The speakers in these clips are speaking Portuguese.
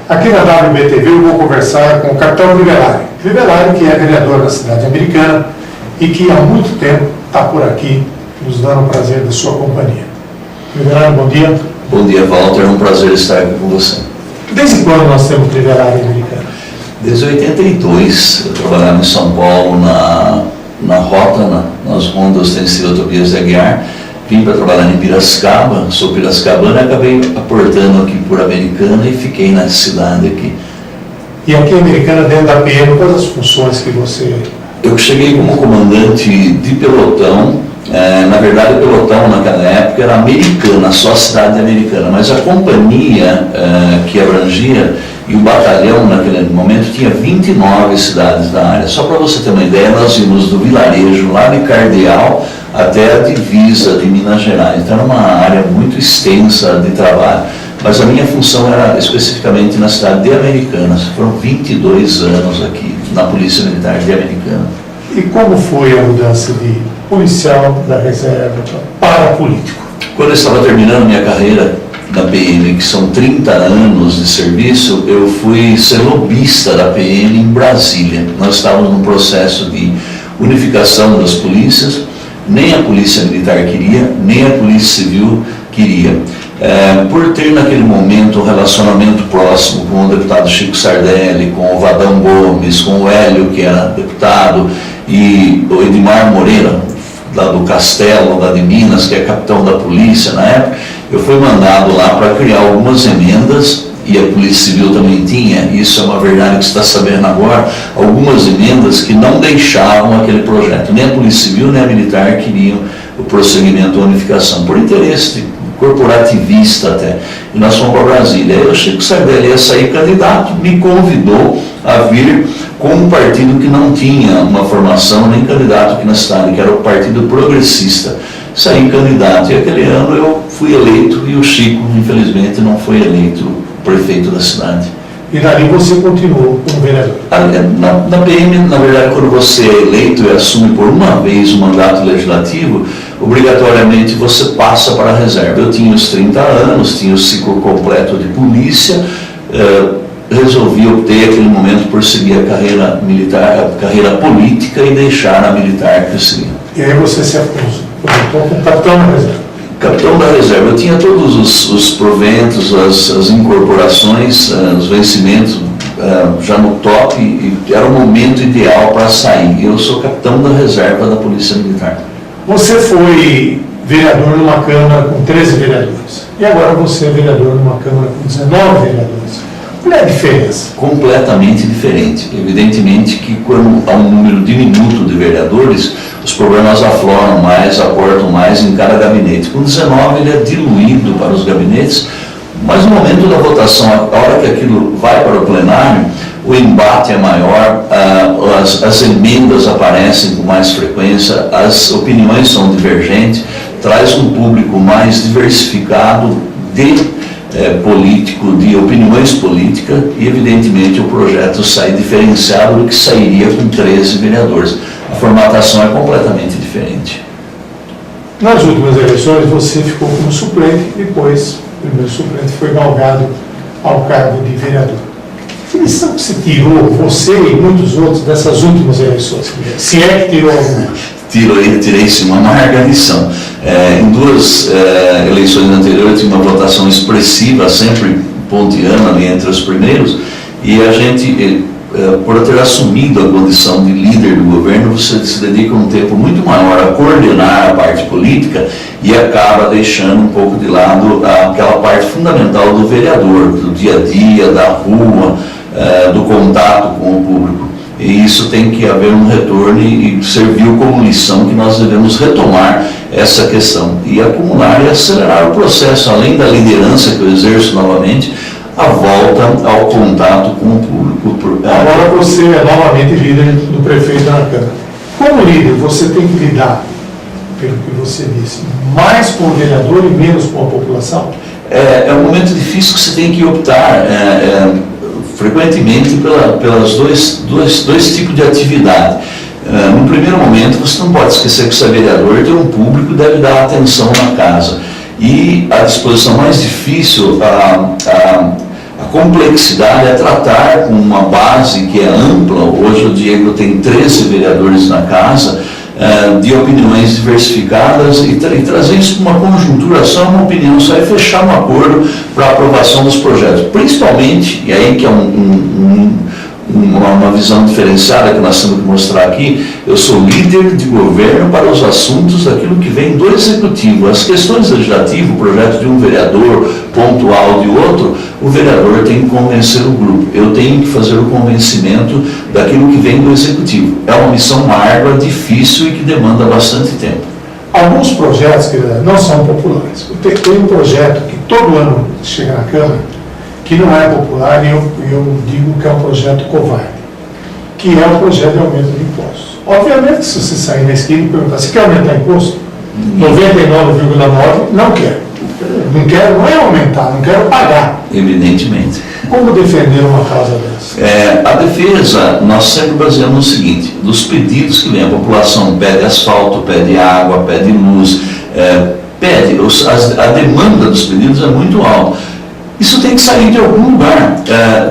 Aqui na WBTV eu vou conversar com o capitão Crivellari. Crivellari, que é vereador da cidade americana e que há muito tempo está por aqui, nos dando o prazer da sua companhia. Crivellari, bom dia. Bom dia, Walter. É um prazer estar aqui com você. Desde quando nós temos Crivellari americano? Desde 82, eu trabalhava em São Paulo na rota, nas rondas Tensil Tobias de Aguiar. Vim para trabalhar em Piracicaba, sou piracicabano e acabei aportando aqui por Americana e fiquei na cidade aqui. E aqui em Americana, dentro da PM, quais as funções que você... Eu cheguei como comandante de pelotão. Na verdade, o pelotão naquela época era Americana, só a cidade Americana, mas a companhia que abrangia e o batalhão naquele momento tinha 29 cidades da área. Só para você ter uma ideia, nós vimos do vilarejo lá de Cardeal até a divisa de Minas Gerais. Então era uma área muito extensa de trabalho. Mas a minha função era especificamente na cidade de Americana. Foram 22 anos aqui na Polícia Militar de Americana. E como foi a mudança de policial da reserva para político? Quando eu estava terminando minha carreira da PM, que são 30 anos de serviço, eu fui ser lobista da PM em Brasília. Nós estávamos num processo de unificação das polícias, nem a Polícia Militar queria, nem a Polícia Civil queria. Por ter naquele momento um relacionamento próximo com o deputado Chico Sardelli, com o Vadão Gomes, com o Hélio, que era deputado, e o Edmar Moreira, lá do Castelo, lá de Minas, que é capitão da polícia na época, eu fui mandado lá para criar algumas emendas, e a Polícia Civil também tinha, isso é uma verdade que você está sabendo agora, algumas emendas que não deixavam aquele projeto. Nem a Polícia Civil, nem a Militar queriam o prosseguimento da unificação, por interesse corporativista até. E nós fomos para Brasília. Aí o Chico Sardelli ia sair candidato, me convidou a vir com um partido que não tinha uma formação nem candidato aqui na cidade, que era o Partido Progressista. Saí candidato e aquele ano eu fui eleito e o Chico, infelizmente, não foi eleito prefeito da cidade. E dali você continuou como vereador? Na PM, na verdade, quando você é eleito e assume por uma vez o mandato legislativo, obrigatoriamente você passa para a reserva. Eu tinha os 30 anos, tinha o ciclo completo de polícia, resolvi optar aquele momento por seguir a carreira militar, a carreira política e deixar a militar que eu segui. E aí você se aposentou como capitão da reserva? Capitão da reserva. Eu tinha todos os proventos, as incorporações, os vencimentos já no top e era o momento ideal para sair. Eu sou capitão da reserva da Polícia Militar. Você foi vereador numa Câmara com 13 vereadores e agora você é vereador numa Câmara com 19 vereadores. Qual é a diferença? Completamente diferente. Evidentemente que quando há um número diminuto de vereadores, os problemas afloram mais, aportam mais em cada gabinete. Com 19 ele é diluído para os gabinetes, mas no momento da votação, a hora que aquilo vai para o plenário, o embate é maior, as emendas aparecem com mais frequência, as opiniões são divergentes, traz um público mais diversificado de político, de opiniões políticas e evidentemente o projeto sai diferenciado do que sairia com 13 vereadores. A formatação é completamente diferente. Nas últimas eleições você ficou como suplente, depois o primeiro suplente foi galgado ao cargo de vereador. Que lição que você tirou, você e muitos outros, dessas últimas eleições? Se é que tirou alguma? Tirei sim uma amarga lição. Em duas eleições anteriores eu tive uma votação expressiva, sempre ponteando ali entre os primeiros, e a gente, por ter assumido a condição de líder do governo, você se dedica um tempo muito maior a coordenar a parte política e acaba deixando um pouco de lado aquela parte fundamental do vereador, do dia a dia, da rua, do contato com o público. E isso tem que haver um retorno e serviu como lição que nós devemos retomar essa questão e acumular e acelerar o processo, além da liderança que eu exerço novamente, a volta ao contato com o público. Agora você é novamente líder do prefeito da Câmara. Como líder, você tem que lidar, pelo que você disse, mais com o vereador e menos com a população? É um momento difícil que você tem que optar frequentemente pelas dois tipos de atividade. No primeiro momento, você não pode esquecer que você é vereador e tem um público que deve dar atenção na casa. E a disposição mais difícil, a complexidade é tratar com uma base que é ampla. Hoje o Diego tem 13 vereadores na casa, de opiniões diversificadas e trazer isso para uma conjuntura só, uma opinião só, e fechar um acordo para aprovação dos projetos. Principalmente, e aí que é uma visão diferenciada que nós temos que mostrar aqui, eu sou líder de governo para os assuntos daquilo que vem do Executivo. As questões legislativas, o projeto de um vereador, pontual de outro, o vereador tem que convencer o grupo. Eu tenho que fazer o convencimento daquilo que vem do Executivo. É uma missão árdua, difícil e que demanda bastante tempo. Alguns projetos que não são populares. Tem um projeto que todo ano chega na Câmara, que não é popular, e eu digo que é um projeto covarde, que é o projeto de aumento de impostos. Obviamente, se você sair na esquina e perguntar se quer aumentar imposto, 99,9% não quero. Não quero, não é aumentar, não quero pagar. Evidentemente. Como defender uma causa dessa? A defesa, nós sempre baseamos no seguinte: dos pedidos que vem, a população pede asfalto, pede água, pede luz, a demanda dos pedidos é muito alta. Isso tem que sair de algum lugar.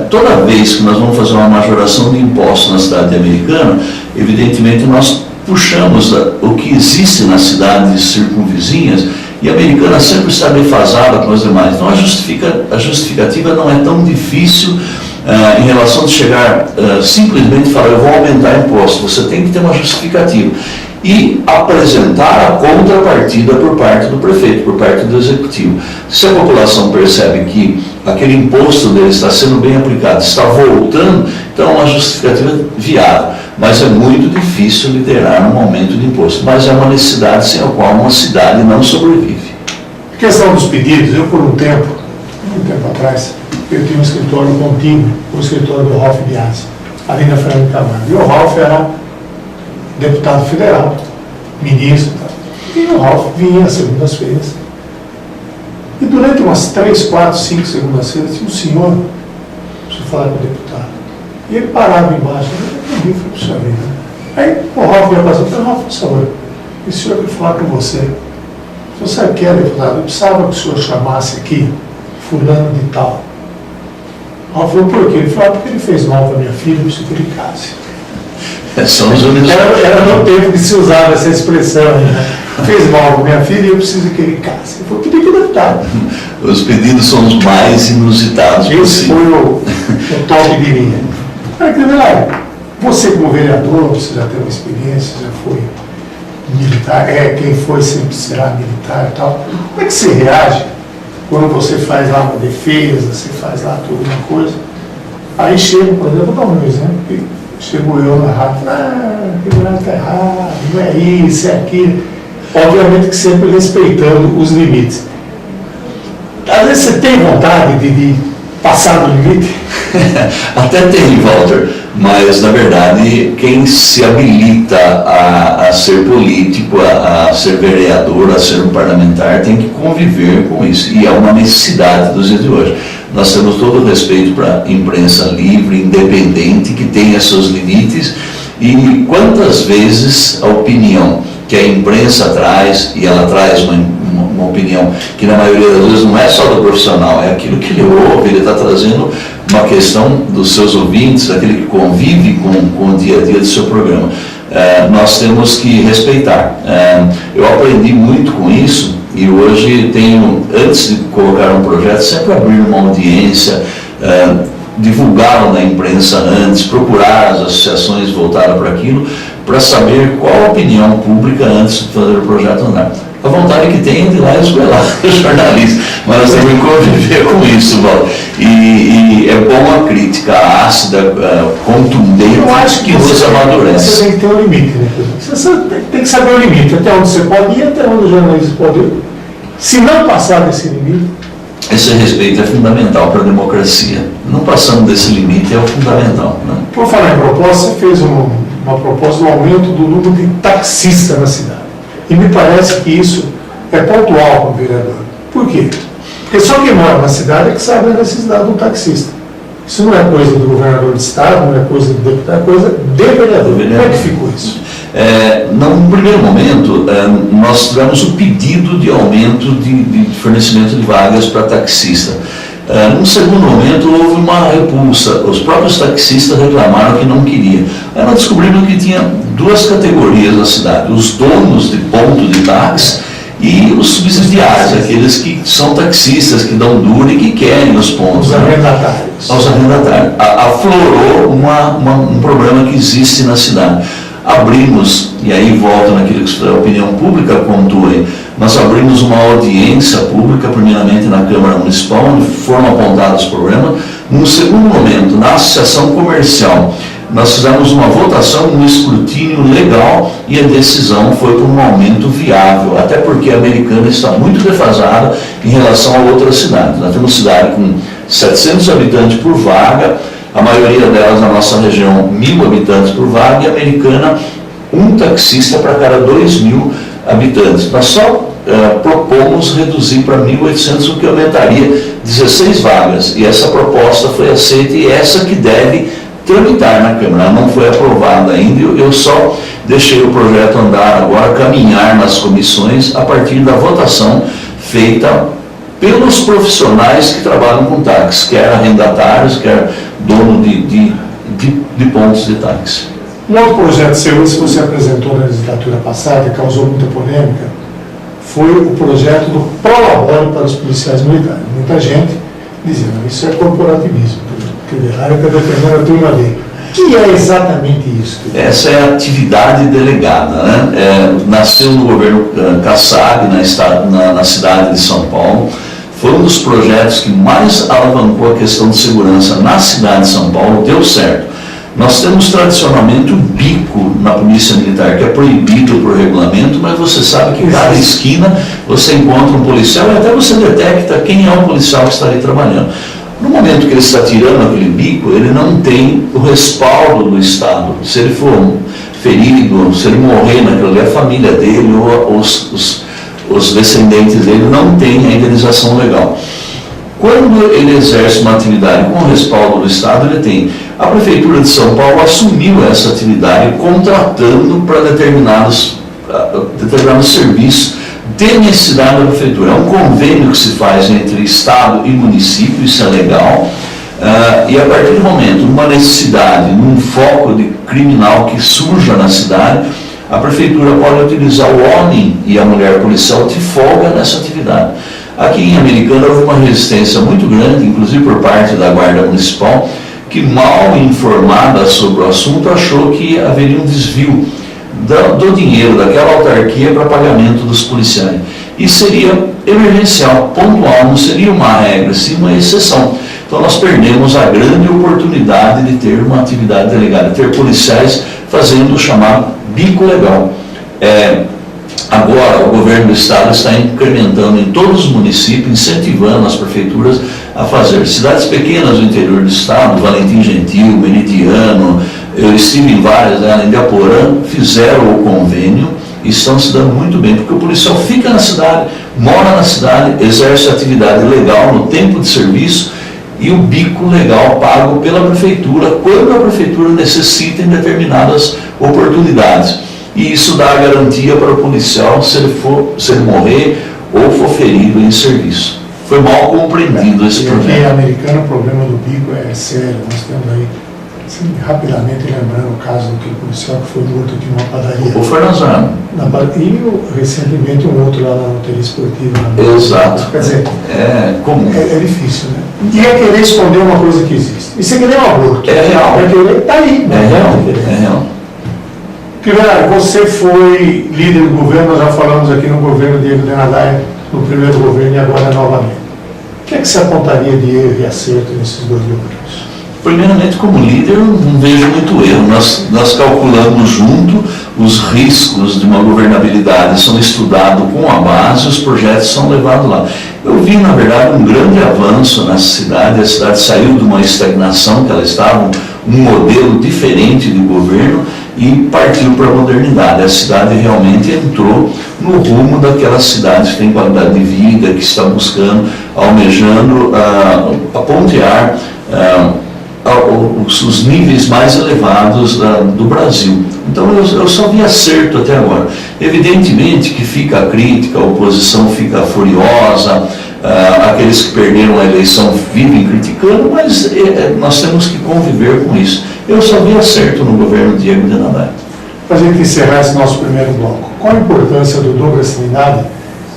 Toda vez que nós vamos fazer uma majoração de impostos na cidade Americana, evidentemente nós puxamos o que existe nas cidades circunvizinhas, e a Americana sempre está defasada com as demais. Então a justificativa não é tão difícil em relação de chegar simplesmente falar, eu vou aumentar imposto. Você tem que ter uma justificativa e apresentar a contrapartida por parte do prefeito, por parte do executivo. Se a população percebe que aquele imposto dele está sendo bem aplicado, está voltando, então é uma justificativa viável. Mas é muito difícil liderar um aumento de imposto. Mas é uma necessidade sem a qual uma cidade não sobrevive. A questão dos pedidos, eu por um tempo atrás, eu tinha um escritório contínuo, o escritório do Ralph Biasi, ali na Fernando Camargo. E o Ralph era deputado federal, ministro, e o Ralph vinha às segundas-feiras. E durante umas 3, 4, 5 segundas-feiras, tinha um senhor, preciso falar com o deputado. E ele parava embaixo, eu falei, puxa vida. Aí o Ralph ia passar, eu falei, Ralph, por favor, o senhor quer falar com você. Se você quer, deputado, eu precisava que o senhor chamasse aqui fulano de tal. O Ralph falou, por quê? Ele falou, porque ele fez mal para minha filha, eu preciso que ele case. Era no tempo que se usava essa expressão, né? Fez mal para minha filha e eu preciso que ele case. Eu falei, pedi que deputado. Os pedidos são os mais inusitados. Esse foi o top de linha. Você como vereador, você já tem uma experiência, já foi militar, quem foi sempre será militar e tal. Como é que você reage quando você faz lá uma defesa, você faz lá toda uma coisa? Aí chega, por exemplo, vou dar um exemplo, chego eu na rádio, aquele está errado, não é isso, é aquilo. Obviamente que sempre respeitando os limites. Às vezes você tem vontade de passar do limite? Até tem, Walter, mas na verdade quem se habilita a ser político, a ser vereador, a ser um parlamentar, tem que conviver com isso, e é uma necessidade dos dias de hoje. Nós temos todo o respeito para a imprensa livre, independente, que tenha seus limites, e quantas vezes a opinião que a imprensa traz, e ela traz uma opinião que na maioria das vezes não é só do profissional, é aquilo que ele ouve, ele está trazendo uma questão dos seus ouvintes, daquele que convive com o dia a dia do seu programa. Nós temos que respeitar. Eu aprendi muito com isso, e hoje tenho, antes de colocar um projeto, sempre abrir uma audiência, divulgá-lo na imprensa antes, procurar as associações voltadas para aquilo, para saber qual a opinião pública antes de fazer o projeto andar. A vontade que tem é de ir lá e esgoelar os jornalistas, mas nós temos que conviver com isso, Val. E é bom a crítica ácida, contundente, eu acho que nos amadurece. Você tem que ter um limite, né? Você tem que saber o limite, até onde você pode ir, até onde os jornalistas podem ir. Se não passar desse limite... Esse respeito é fundamental para a democracia. Não passando desse limite é o fundamental. Né? Por falar em proposta, você fez uma proposta do aumento do número de taxistas na cidade. E me parece que isso é pontual para o vereador. Por quê? Porque só quem mora na cidade é que sabe a necessidade de um taxista. Isso não é coisa do governador de estado, não é coisa do deputado, é coisa de vereador. Como é que ficou isso? No primeiro momento, nós tivemos o pedido de aumento de fornecimento de vagas para taxista. Num segundo momento, houve uma repulsa. Os próprios taxistas reclamaram que não queriam. Aí nós descobrimos que tinha duas categorias na cidade: os donos de ponto de táxi e os subsidiários, aqueles que são taxistas, que dão duro e que querem os pontos. Os arrendatários. Os arrendatários. Aflorou um problema que existe na cidade. Abrimos, e aí volta naquilo que a opinião pública contou aí, nós abrimos uma audiência pública, primeiramente na Câmara Municipal, onde foram apontados os problemas. No segundo momento, na Associação Comercial, nós fizemos uma votação, um escrutínio legal, e a decisão foi por um aumento viável, até porque a Americana está muito defasada em relação a outras cidades. Nós temos cidade com 700 habitantes por vaga, a maioria delas na nossa região 1.000 habitantes por vaga, e a Americana um taxista para cada 2.000 habitantes. Nós só propomos reduzir para 1.800, o que aumentaria 16 vagas, e essa proposta foi aceita, e essa que deve tramitar na Câmara. Ela não foi aprovada ainda, eu só deixei o projeto andar agora, caminhar nas comissões, a partir da votação feita pelos profissionais que trabalham com táxi, quer arrendatários, quer dono de pontos de táxi. Um outro projeto seu, esse você apresentou na legislatura passada, causou muita polêmica, foi o projeto do prolabore para os policiais militares. Muita gente dizia, não, isso é corporativismo, que o área está defendendo a turma dele. O que é exatamente isso? Essa é a atividade delegada, né? Nasceu no governo Kassab, na cidade de São Paulo. Foi um dos projetos que mais alavancou a questão de segurança na cidade de São Paulo, deu certo. Nós temos tradicionalmente o bico na Polícia Militar, que é proibido por regulamento, mas você sabe que em cada esquina você encontra um policial e até você detecta quem é o policial que está ali trabalhando. No momento que ele está tirando aquele bico, ele não tem o respaldo do Estado. Se ele for ferido, se ele morrer naquilo ali, a família dele ou os descendentes dele não têm a indenização legal. Quando ele exerce uma atividade com o respaldo do Estado, ele tem. A Prefeitura de São Paulo assumiu essa atividade contratando para determinados serviços de necessidade da Prefeitura. É um convênio que se faz entre Estado e município, isso é legal. E a partir do momento, numa necessidade, num foco de criminal que surja na cidade, a Prefeitura pode utilizar o homem e a mulher policial de folga nessa atividade. Aqui em Americana houve uma resistência muito grande, inclusive por parte da Guarda Municipal, que mal informada sobre o assunto achou que haveria um desvio do dinheiro daquela autarquia para pagamento dos policiais. E seria emergencial, pontual, não seria uma regra, sim uma exceção. Então nós perdemos a grande oportunidade de ter uma atividade delegada, ter policiais fazendo o chamado bico legal. Agora o governo do estado está incrementando em todos os municípios, incentivando as prefeituras a fazer. Cidades pequenas do interior do estado, Valentim Gentil, Meridiano, eu estive em várias, em Ibiaporã, fizeram o convênio e estão se dando muito bem, porque o policial fica na cidade, mora na cidade, exerce atividade legal no tempo de serviço e o bico legal pago pela prefeitura, quando a prefeitura necessita em determinadas oportunidades. E isso dá a garantia para o policial se ele morrer ou for ferido em serviço. Foi mal compreendido esse problema. Aqui em Americana o problema do bico é sério. Nós temos aí, assim, rapidamente lembrando o caso daquele policial que foi morto aqui numa padaria. O Fernando. E recentemente um outro lá na loteria esportiva. Exato. Quer dizer, é comum. É difícil, né? E é querer esconder uma coisa que existe. Isso é querer um aborto. É real. É querer, tá aí. É real. Pilar, você foi líder do governo, nós já falamos aqui no governo Diego Denadai, no primeiro governo e agora novamente. O que é que você apontaria de erro e acerto nesses dois governos? Primeiramente, como líder, eu não vejo muito erro. Nós calculamos junto os riscos de uma governabilidade, são estudados com a base, os projetos são levados lá. Eu vi, na verdade, um grande avanço na cidade, a cidade saiu de uma estagnação que ela estava, um modelo diferente de governo, e partiu para a modernidade. A cidade realmente entrou no rumo daquelas cidades que têm qualidade de vida, que está buscando, almejando apontear os níveis mais elevados do Brasil. Então eu só vi acerto até agora. Evidentemente que fica a crítica, a oposição fica furiosa, Aqueles que perderam a eleição vivem criticando, mas nós temos que conviver com isso. Eu só vi acerto no governo Diego de Andrade. Para a gente encerrar esse nosso primeiro bloco, qual a importância do Douglas Trindade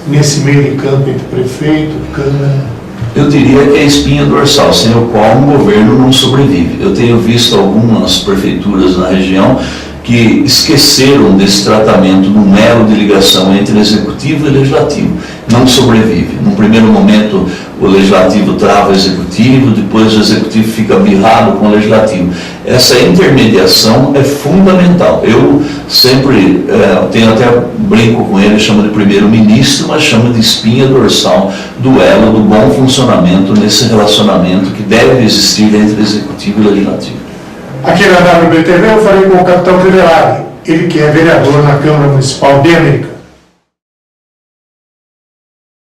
nesse meio de campo entre prefeito, Câmara? Eu diria que é a espinha dorsal, sem o qual um governo não sobrevive. Eu tenho visto algumas prefeituras na região que esqueceram desse tratamento do mero de ligação entre executivo e legislativo. Não sobrevive. Num primeiro momento, o legislativo trava o executivo, depois o executivo fica birrado com o legislativo. Essa intermediação é fundamental. Eu sempre tenho até brinco com ele, chamo de primeiro-ministro, mas chamo de espinha dorsal do elo do bom funcionamento nesse relacionamento que deve existir entre executivo e legislativo. Aqui na WBTV eu falei com o capitão Federale, ele que é vereador na Câmara Municipal de Americana.